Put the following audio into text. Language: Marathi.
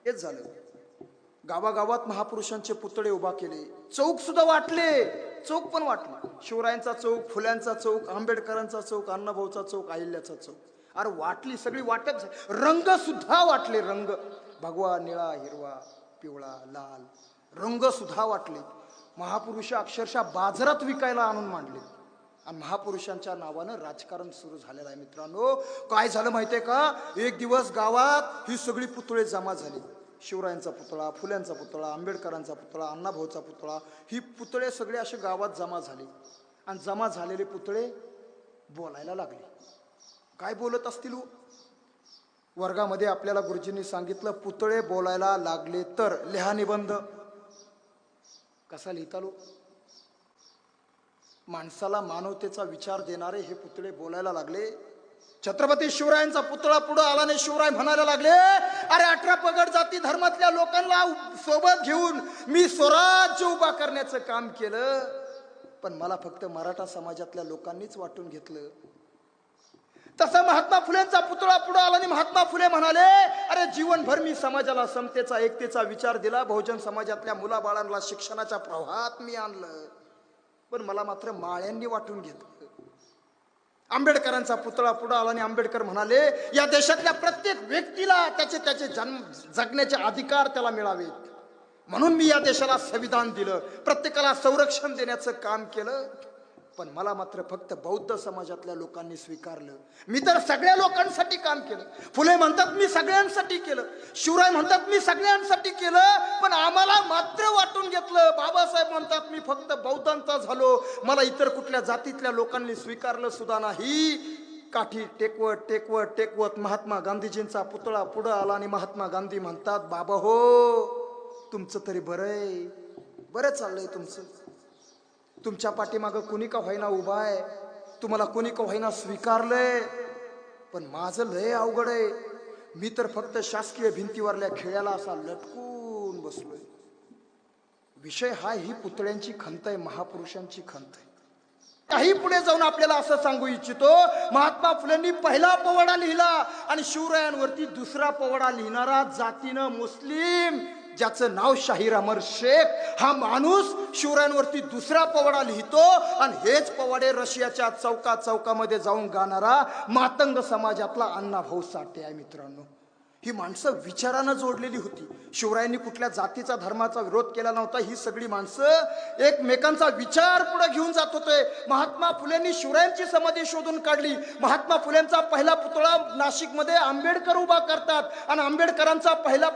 हेच झालं। गावागावात महापुरुषांचे पुतळे उभा केले, चौक सुद्धा वाटले, चौक पण वाटले, शिवरायांचा चौक, फुल्यांचा चौक, आंबेडकरांचा चौक, अण्णाभाऊचा चौक, अहिल्याचा चौक, अरे वाटली सगळी वाटत, रंग सुद्धा वाटले, रंग भगवा, निळा, हिरवा, पिवळा, लाल रंग सुद्धा वाटले। महापुरुष अक्षरशः बाजारात विकायला आणून मांडले आणि महापुरुषांच्या नावानं राजकारण सुरू झालेलं आहे। मित्रांनो, काय झालं माहितीये का, एक दिवस गावात ही सगळी पुतळे जमा झाली, शिवरायांचा पुतळा, फुल्यांचा पुतळा, आंबेडकरांचा पुतळा, अण्णाभाऊचा पुतळा, ही पुतळे सगळे असे गावात जमा झाले आणि जमा झालेले पुतळे बोलायला लागले। काय बोलत असतील? वर्गामध्ये आपल्याला गुरुजींनी सांगितलं, पुतळे बोलायला लागले तर लिहा निबंध। कसा लिहिता लो? माणसाला मानवतेचा विचार देणारे हे पुतळे बोलायला लागले। छत्रपती शिवरायांचा पुतळा पुढे आला नाही, शिवराय म्हणायला लागले, अरे 18 पगड जाती धर्मातल्या लोकांना सोबत घेऊन मी स्वराज्य उभा करण्याचं काम केलं, पण मला फक्त मराठा समाजातल्या लोकांनीच वाटून घेतलं। तसं महात्मा फुलेंचा पुतळा पुढे आला आणि महात्मा फुले म्हणाले, अरे जीवनभर मी समाजाला समतेचा, एकतेचा विचार दिला, बहुजन समाजातल्या मुलाबाळांना शिक्षणाच्या प्रवाहात मी आणलं, पण मला मात्र माळ्यांनी वाटून घेतलं। आंबेडकरांचा पुतळा पुढे आला आणि आंबेडकर म्हणाले, या देशातल्या प्रत्येक व्यक्तीला त्याचे जगण्याचे अधिकार त्याला मिळावेत, म्हणून मी या देशाला संविधान दिलं, प्रत्येकाला संरक्षण देण्याचं काम केलं, पण मला मात्र फक्त बौद्ध समाजातल्या लोकांनी स्वीकारलं। मी तर सगळ्या लोकांसाठी काम केलं। फुले म्हणतात मी सगळ्यांसाठी केलं, शिवराय म्हणतात मी सगळ्यांसाठी केलं, पण आम्हाला मात्र वाटून घेतलं। बाबासाहेब म्हणतात मी फक्त बौद्धांचा झालो, मला इतर कुठल्या जातीतल्या लोकांनी स्वीकारलं सुद्धा नाही। काठी टेकवत टेकवत टेकवत महात्मा गांधीजींचा पुतळा पुढे आला आणि महात्मा गांधी म्हणतात, बाबा हो, तुमचं तरी बरंय, बरं चाललंय तुमचं, तुमच्या पाठीमागं कुणी का व्हायना उभा आहे, तुम्हाला कुणी का व्हायना स्वीकारलंय, पण माझं लय अवघड आहे, मी तर फक्त शासकीय भिंतीवरल्या खेळाला असा लटकून बसलोय। विषय हा ही पुतळ्यांची खंत आहे, महापुरुषांची खंत आहे। काही पुढे जाऊन आपल्याला असं सांगू इच्छितो, महात्मा फुलेंनी पहिला पोवाडा लिहिला आणि शिवरायांवरती दुसरा पोवाडा लिहिणारा जातीनं मुस्लिम, ज्याचं नाव शाहीर अमर शेख, हा माणूस शिवरायांवरती दुसरा पोवाडा लिहितो आणि हेच पोवाडे रशियाच्या चौका चौकामध्ये जाऊन गाणारा मातंग समाजातला अण्णाभाऊ साठे आहे। मित्रांनो, ही माणसं विचारानं जोडलेली होती। शिवरायांनी कुठल्या जातीचा धर्माचा विरोध केला नव्हता, ही सगळी माणसं एकमेकांचा विचार पुढे घेऊन जात होते। महात्मा फुलेंनी शिवरायांची समाधी शोधून काढली, महात्मा फुलेंचा पहिला पुतळा नाशिकमध्ये आंबेडकर उभा करतात आणि आंबेडकरांचा पहिला